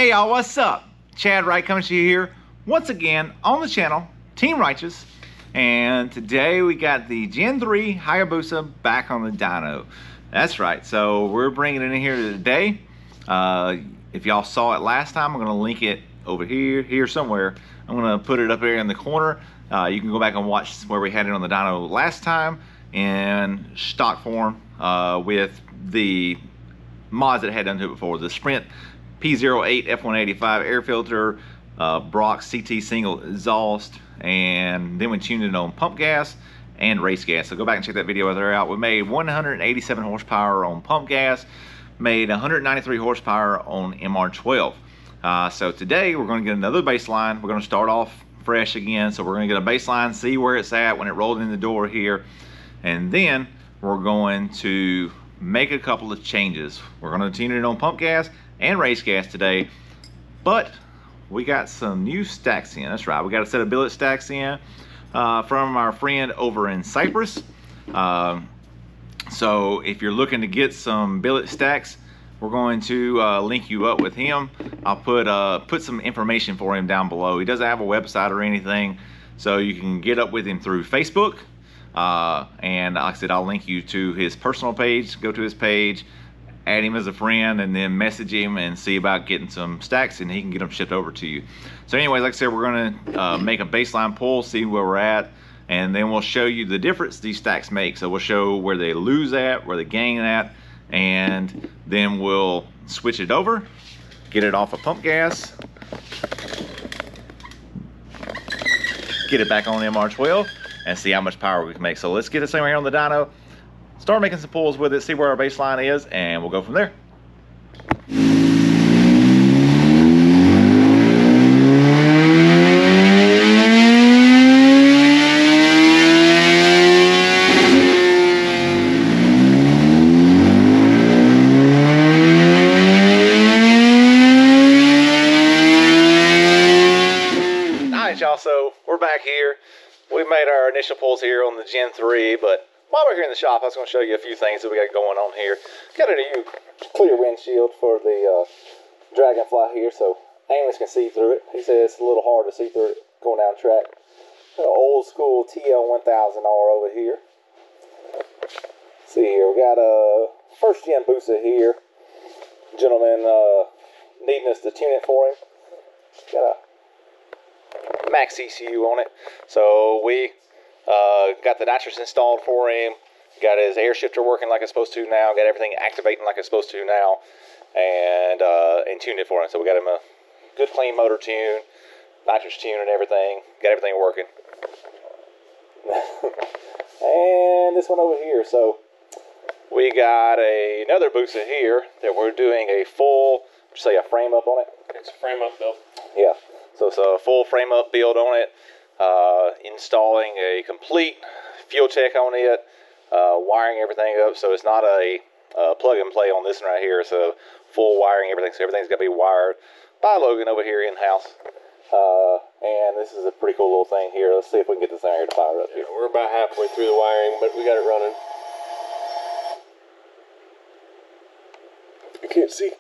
Hey y'all, what's up? Chad Wright coming to you here once again on the channel, Team Righteous. And today we got the Gen 3 Hayabusa back on the dyno. That's right, so we're bringing it in here today. If y'all saw it last time, I'm gonna link it over here somewhere. I'm gonna put it up here in the corner. You can go back and watch where we had it on the dyno last time in stock form with the mods that it had done to it before. The Sprint P08 F185 air filter, Brock CT single exhaust, and then we tuned it on pump gas and race gas. So go back and check that video there out. We made 187 horsepower on pump gas, made 193 horsepower on MR12. So today we're going to get another baseline. We're going to start off fresh again. So we're going to get a baseline, see where it's at when it rolled in the door here, and then we're going to make a couple of changes. We're going to tune it on pump gas and race gas today, but we got some new stacks in. That's right, we got a set of billet stacks in from our friend over in Cyprus. So if you're looking to get some billet stacks, we're going to link you up with him. I'll put some information for him down below. He doesn't have a website or anything, so you can get up with him through Facebook. And like I said, I'll link you to his personal page. Go to his page, add him as a friend, and then message him and see about getting some stacks, and he can get them shipped over to you. So anyways, like I said, we're gonna make a baseline pull, see where we're at, and then we'll show you the difference these stacks make. So we'll show where they lose at, where they gain at, and then we'll switch it over, get it off of pump gas, get it back on MR12, and see how much power we can make. So let's get this thing right here on the dyno, start making some pulls with it, see where our baseline is, and we'll go from there. Alright y'all, so we're back here. We made our initial pulls here on the Gen 3, but while we're here in the shop, I was going to show you a few things that we got going on here. Got a new clear windshield for the Dragonfly here, so Amos can see through it. He says it's a little hard to see through it going down track. Got an old school TL1000R over here. See here, we got a first gen Busa here. Gentleman needing us to tune it for him. Got a max ECU on it, so we got the nitrous installed for him, got his air shifter working like it's supposed to now, got everything activating like it's supposed to now, and tuned it for him. So we got him a good clean motor tune, nitrous tune and everything, got everything working. And this one over here, so we got another Busa here that we're doing a full, say a frame up on it. It's a frame up build. Yeah. So it's a full frame up build on it, installing a complete fuel check on it, wiring everything up. So it's not a plug and play on this one right here. It's a full wiring everything. So everything's got to be wired by Logan over here in house. And this is a pretty cool little thing here. Let's see if we can get this thing here to fire up here. We're about halfway through the wiring, but we got it running. I can't see.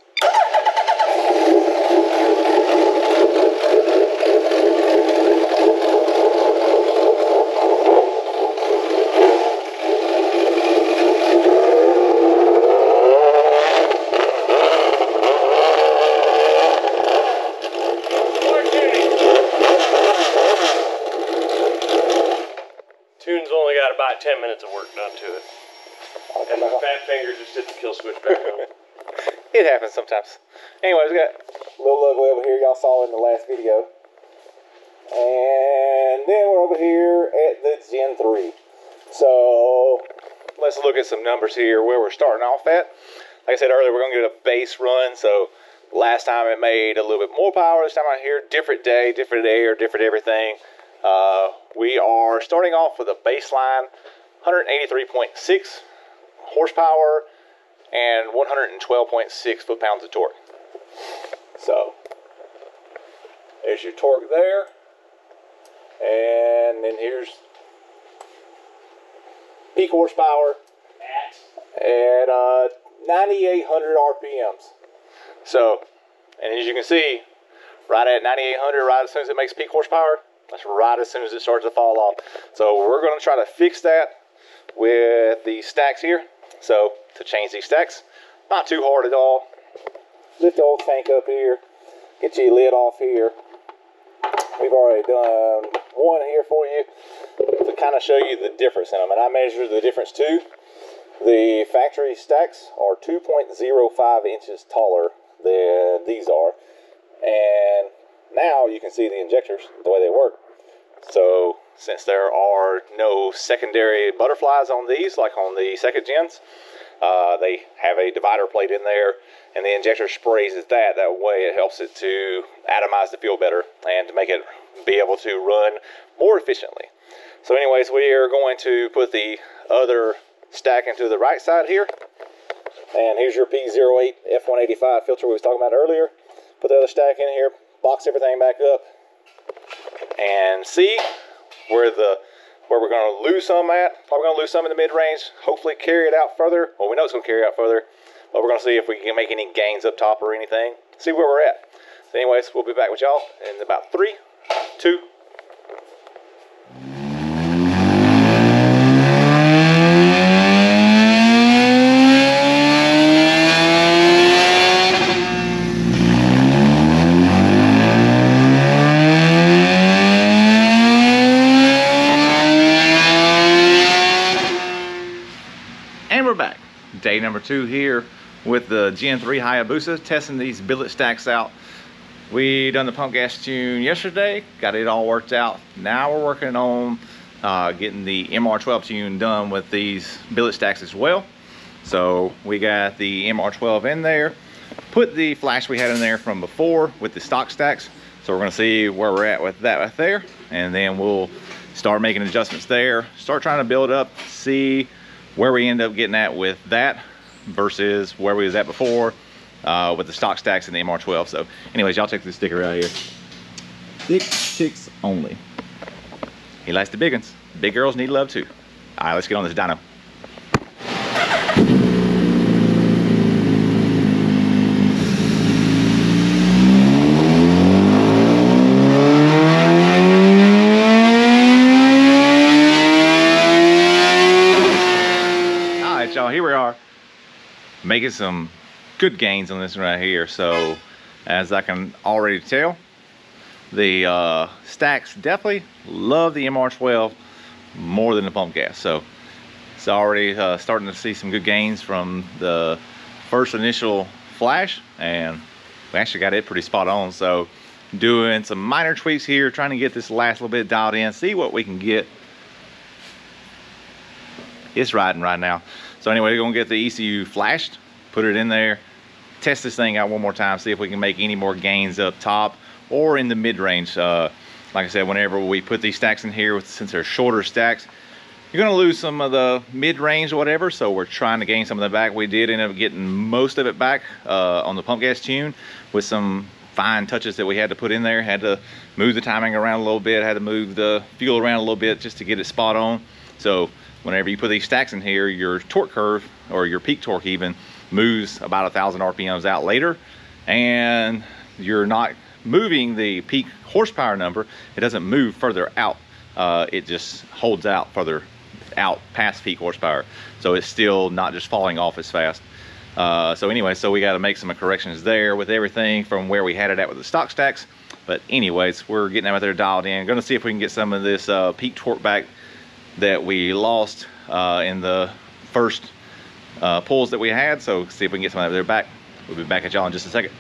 Only got about 10 minutes of work done to it. And my fat finger just hit the kill switch back on. It happens sometimes. Anyways, we got a little ugly over here y'all saw in the last video. And then we're over here at the Gen 3. So let's look at some numbers here where we're starting off at. Like I said earlier, we're going to get a base run. So last time it made a little bit more power. This time out here, different day, different air, different everything. We are starting off with a baseline 183.6 horsepower and 112.6 foot-pounds of torque. So there's your torque there, and then here's peak horsepower at 9,800 RPMs. So And as you can see, right at 9,800, right as soon as it makes peak horsepower, that's right as soon as it starts to fall off. So we're going to try to fix that with the stacks here. So to change these stacks, not too hard at all. Lift the old tank up here, get your lid off here. We've already done one here for you to kind of show you the difference in them. And I measured the difference too. The factory stacks are 2.05 inches taller than these are. And now you can see the injectors, the way they work. So since there are no secondary butterflies on these, like on the second gens, they have a divider plate in there, and the injector sprays at that. That way it helps it to atomize the fuel better and to make it be able to run more efficiently. So anyways, we are going to put the other stack into the right side here. And here's your P08 F185 filter we was talking about earlier. Put the other stack in here, box everything back up, and see where we're going to lose some at. Probably going to lose some in the mid-range. Hopefully carry it out further. Well, we know it's going to carry out further, but we're going to see if we can make any gains up top or anything. See where we're at. So anyways, we'll be back with y'all in about 3, 2. And we're back. Day number 2 here with the Gen 3 Hayabusa, testing these billet stacks out. We done the pump gas tune yesterday, got it all worked out. Now we're working on getting the MR12 tune done with these billet stacks as well. So we got the MR12 in there, put the flash we had in there from before with the stock stacks. So we're gonna see where we're at with that right there, and then we'll start making adjustments there, start trying to build up, see where we end up getting at with that versus where we was at before with the stock stacks and the MR12. So anyways, y'all check this sticker out here. Thick chicks only. He likes the big ones. Big girls need love too. All right, let's get on this dyno. Y'all, here we are making some good gains on this right here. So as I can already tell, the stacks definitely love the MR12 more than the pump gas. So it's already starting to see some good gains from the first initial flash, and we actually got it pretty spot on. So doing some minor tweaks here, trying to get this last little bit dialed in, see what we can get. It's riding right now. So anyway, we're gonna get the ECU flashed, put it in there, test this thing out one more time, see if we can make any more gains up top or in the mid-range. Like I said, whenever we put these stacks in here, since they're shorter stacks, you're gonna lose some of the mid-range or whatever, so we're trying to gain some of that back. We did end up getting most of it back on the pump gas tune with some fine touches that we had to put in there. Had to move the timing around a little bit, had to move the fuel around a little bit just to get it spot on. So whenever you put these stacks in here, your torque curve, or your peak torque even, moves about 1,000 RPMs out later, and you're not moving the peak horsepower number. It doesn't move further out. It just holds out further out past peak horsepower. So it's still not just falling off as fast. So anyway, so we got to make some corrections there with everything from where we had it at with the stock stacks. But anyways, we're getting out there dialed in. Gonna see if we can get some of this peak torque back that we lost in the first pulls that we had. So see if we can get some of that there back. We'll be back at y'all in just a second.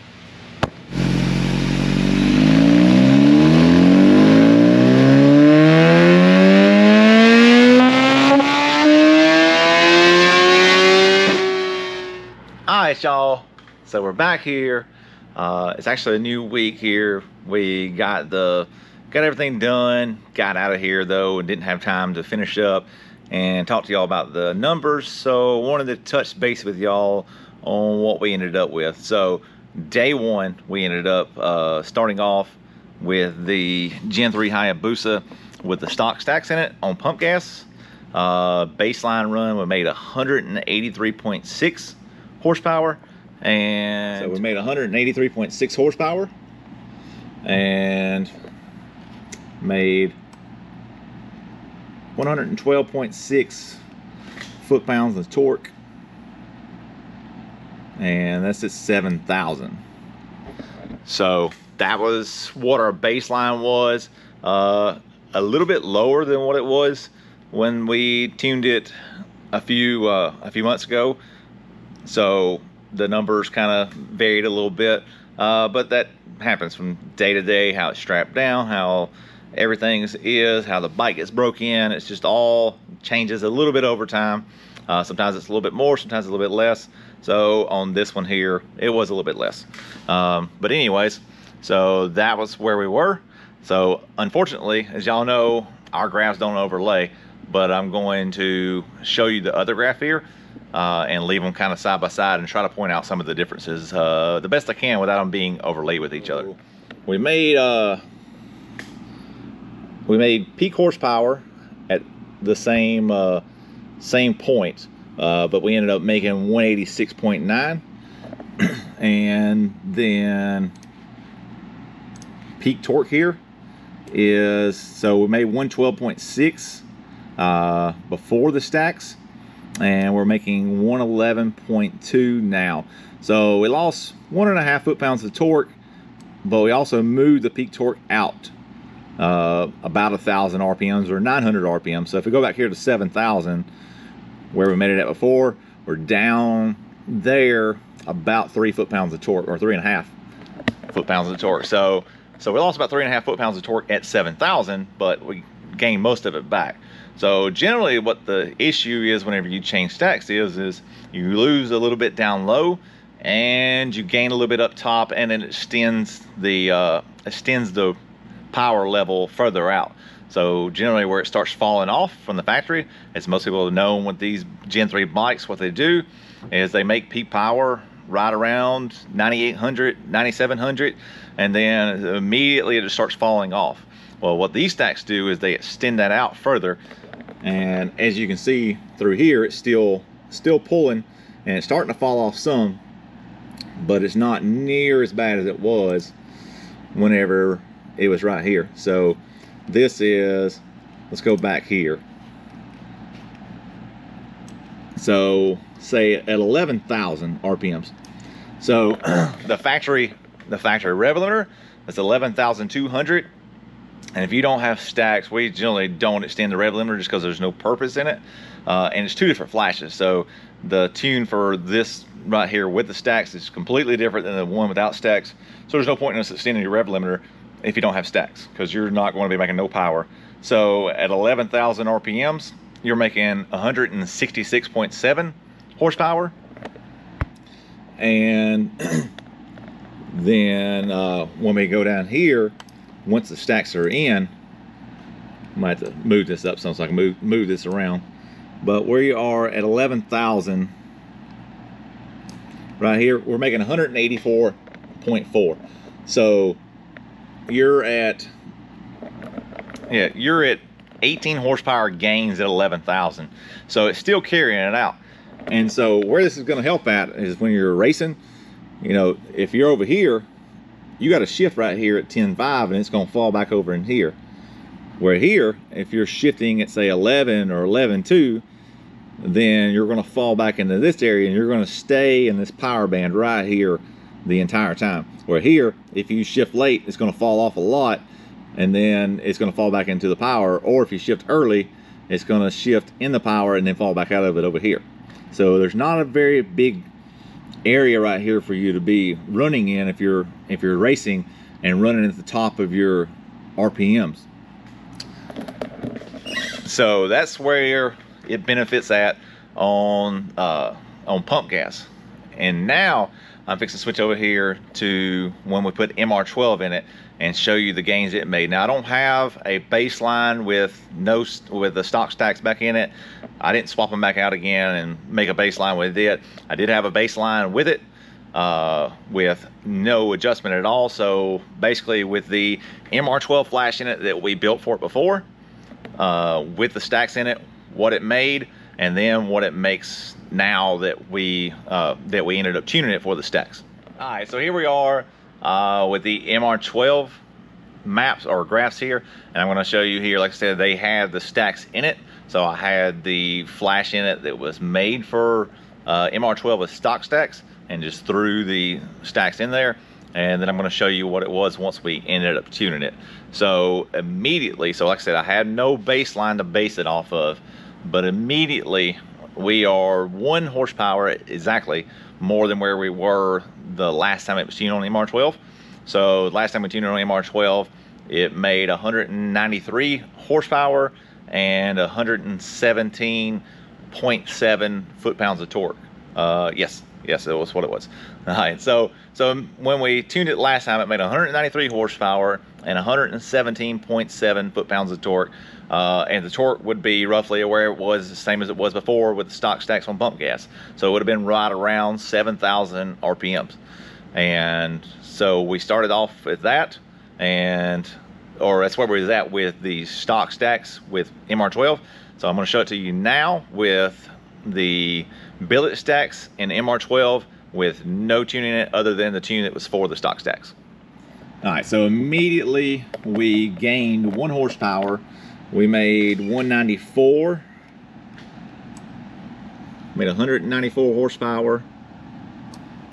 All right, y'all, so we're back here. It's actually a new week here. We got everything done, got out of here though, and didn't have time to finish up and talk to y'all about the numbers. So wanted to touch base with y'all on what we ended up with. So day 1, we ended up starting off with the Gen 3 Hayabusa with the stock stacks in it on pump gas. Baseline run, we made 183.6 horsepower, And so we made 183.6 horsepower and made 112.6 foot-pounds of torque, and that's at 7,000. So that was what our baseline was. A little bit lower than what it was when we tuned it a few months ago. So the numbers kind of varied a little bit, but that happens from day to day, how it's strapped down, how everything is, how the bike gets broke in. It's just all changes a little bit over time. Sometimes it's a little bit more, sometimes a little bit less. So on this one here, it was a little bit less. But anyways, so that was where we were. So unfortunately, as y'all know, our graphs don't overlay, but I'm going to show you the other graph here and leave them kind of side by side and try to point out some of the differences the best I can without them being overlaid with each other. We made peak horsepower at the same point, but we ended up making 186.9, and then peak torque here is, so we made 112.6 before the stacks, and we're making 111.2 now. So we lost 1.5 foot-pounds of torque, but we also moved the peak torque out about 1,000 RPMs or 900 RPMs. So if we go back here to 7,000, where we made it at before, we're down there about 3 foot-pounds of torque, or 3.5 foot-pounds of torque. So we lost about 3.5 foot-pounds of torque at 7,000, but we gained most of it back. So generally what the issue is whenever you change stacks is you lose a little bit down low and you gain a little bit up top, and then it extends the power level further out. So generally where it starts falling off from the factory, as most people have known with these Gen 3 bikes, what they do is they make peak power right around 9,800, 9,700, and then immediately it just starts falling off. Well, what these stacks do is they extend that out further, and as you can see through here, it's still pulling, and it's starting to fall off some, but it's not near as bad as it was whenever it was right here. So this is, let's go back here. So say at 11,000 RPMs. So the factory rev limiter, that's 11,200. And if you don't have stacks, we generally don't extend the rev limiter just because there's no purpose in it. And it's two different flashes. So the tune for this right here with the stacks is completely different than the one without stacks. So there's no point in us extending your rev limiter if you don't have stacks, because you're not going to be making no power. So at 11,000 RPMs, you're making 166.7 horsepower. And then when we go down here, once the stacks are in, I might have to move this up so I can move this around. But where you are at 11,000, right here, we're making 184.4. So you're at 18 horsepower gains at 11,000. So it's still carrying it out. And so where this is going to help at is when you're racing, you know, if you're over here, you got to shift right here at 10.5 and it's going to fall back over in here. Where here, if you're shifting at say 11 or 11.2, then you're going to fall back into this area and you're going to stay in this power band right here the entire time. Where here, if you shift late, it's going to fall off a lot and then it's going to fall back into the power. Or if you shift early, it's going to shift in the power and then fall back out of it over here. So there's not a very big area right here for you to be running in if you're racing and running at the top of your RPMs. So that's where it benefits at on pump gas. And now I'm fixing to switch over here to when we put MR12 in it and show you the gains it made. Now I don't have a baseline with the stock stacks back in it. I didn't swap them back out again and make a baseline with it. I did have a baseline with it with no adjustment at all. So basically with the MR12 flash in it that we built for it before, with the stacks in it, what it made, and then what it makes now that we ended up tuning it for the stacks. All right, so here we are with the MR12 maps or graphs here, and I'm going to show you here. Like I said, they have the stacks in it, so I had the flash in it that was made for MR12 with stock stacks, and just threw the stacks in there, and then I'm going to show you what it was once we ended up tuning it. So immediately, so like I said, I had no baseline to base it off of, but immediately we are 1 horsepower exactly more than where we were the last time it was tuned on the MR12. So last time we tuned it on the MR12, it made 193 horsepower and 117.7 foot-pounds of torque. Yes, it was what it was. All right, so when we tuned it last time, it made 193 horsepower and 117.7 foot-pounds of torque. And the torque would be roughly where it was, the same as it was before with the stock stacks on pump gas. So it would have been right around 7,000 RPMs. And so we started off with that, or that's where we was at with the stock stacks with MR12. So I'm going to show it to you now with the billet stacks in MR12 with no tuning in it other than the tune that was for the stock stacks. All right, so immediately we gained 1 horsepower. We made 194, made 194 horsepower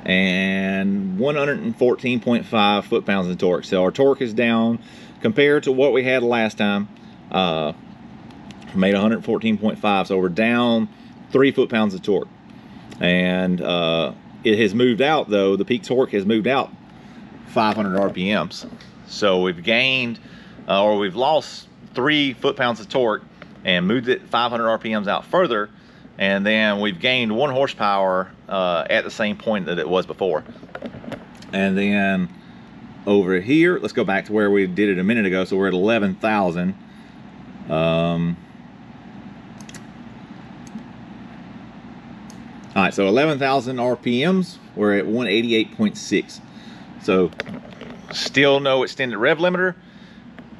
and 114.5 foot-pounds of torque. So our torque is down compared to what we had last time. Made 114.5, so we're down 3 foot-pounds of torque. And it has moved out, though, the peak torque has moved out 500 RPMs. So we've gained, or we've lost 3 foot-pounds of torque and moved it 500 RPMs out further, and then we've gained 1 horsepower at the same point that it was before. And then over here, let's go back to where we did it a minute ago. So we're at 11,000. All right, so 11,000 RPMs, we're at 188.6. So still no extended rev limiter,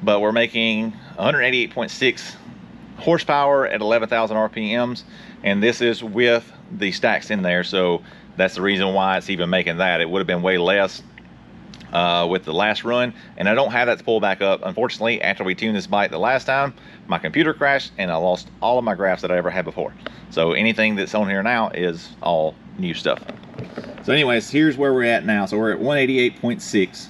but we're making 188.6 horsepower at 11,000 RPMs, and this is with the stacks in there, so that's the reason why it's even making that. It would have been way less with the last run, and I don't have that to pull back up. Unfortunately, after we tuned this bike the last time, my computer crashed and I lost all of my graphs that I ever had before. So anything that's on here now is all new stuff. So anyways, here's where we're at now. So we're at 188.6,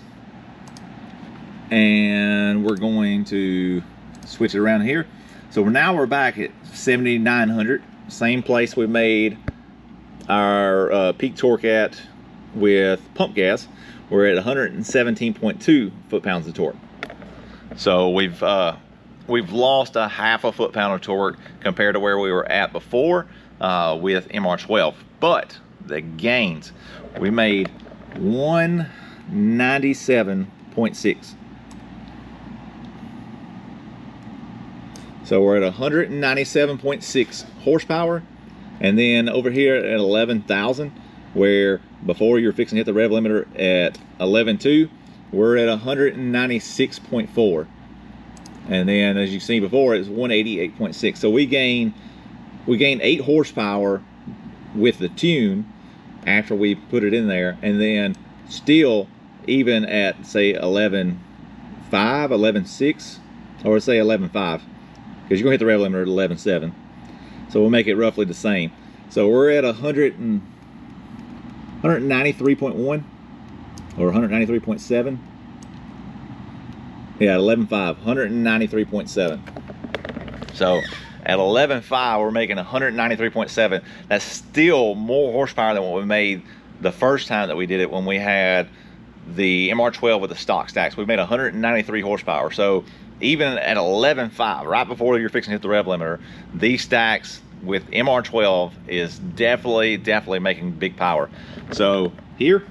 and we're going to switch it around here. So now we're back at 7,900, same place we made our peak torque at with pump gas. We're at 117.2 foot-pounds of torque. So we've lost a half a foot-pound of torque compared to where we were at before with MR12. But the gains, we made 197.6. So we're at 197.6 horsepower, and then over here at 11,000, where before you were fixing to hit the rev limiter at 11.2, we're at 196.4. And then as you see before, it's 188.6. So we gained 8 horsepower with the tune after we put it in there, and then still even at say 11.5, 11.6, or say 11.5. Because you're going to hit the rev limiter at 11.7. So we'll make it roughly the same. So we're at 193.1 or 193.7. Yeah, 11.5, 193.7. So at 11.5, we're making 193.7. That's still more horsepower than what we made the first time that we did it when we had the MR12 with the stock stacks. We made 193 horsepower. So even at 11.5, right before you're fixing to hit the rev limiter, these stacks with MR12 is definitely making big power. So here,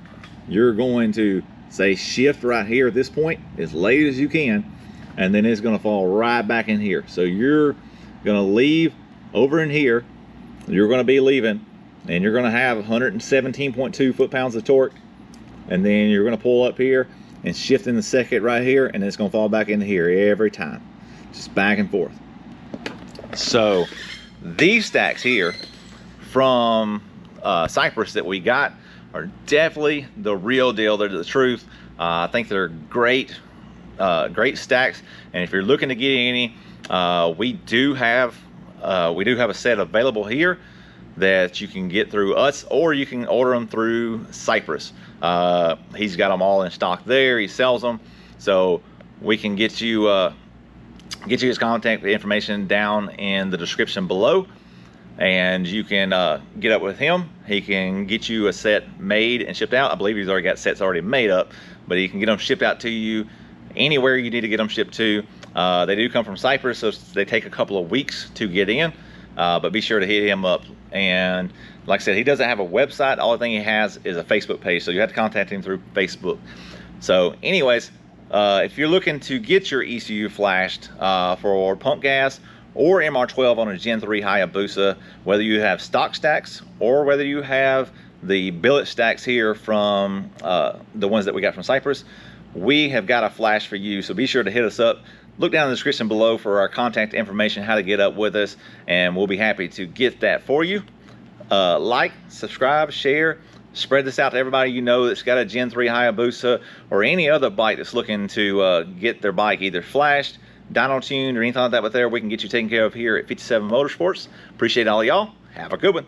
you're going to say shift right here at this point as late as you can, and then it's going to fall right back in here. So you're going to leave over in here, you're going to be leaving, and you're going to have 117.2 foot-pounds of torque, and then you're going to pull up here and shift in the second right here, and it's going to fall back into here every time, just back and forth. So these stacks here from Cyprus that we got are definitely the real deal. They're the truth. I think they're great stacks, and if you're looking to get any, we do have a set available here that you can get through us, or you can order them through Cyprus. He's got them all in stock there. He sells them, so we can get you his contact information down in the description below, and you can get up with him. He can get you a set made and shipped out. I believe he's already got sets already made up, but he can get them shipped out to you anywhere you need to get them shipped to. They do come from Cyprus, so they take a couple of weeks to get in, but be sure to hit him up. And like I said, he doesn't have a website. The only thing he has is a Facebook page, so you have to contact him through Facebook. So anyways, if you're looking to get your ECU flashed for pump gas or MR12 on a Gen 3 Hayabusa, whether you have stock stacks or whether you have the billet stacks here from the ones that we got from Cyprus, we have got a flash for you. So be sure to hit us up. Look down in the description below for our contact information, how to get up with us, and we'll be happy to get that for you. Like, subscribe, share, spread this out to everybody you know that's got a Gen 3 Hayabusa or any other bike that's looking to get their bike either flashed, dyno tuned, or anything like that. But there, we can get you taken care of here at 57 Motorsports. Appreciate all y'all. Have a good one.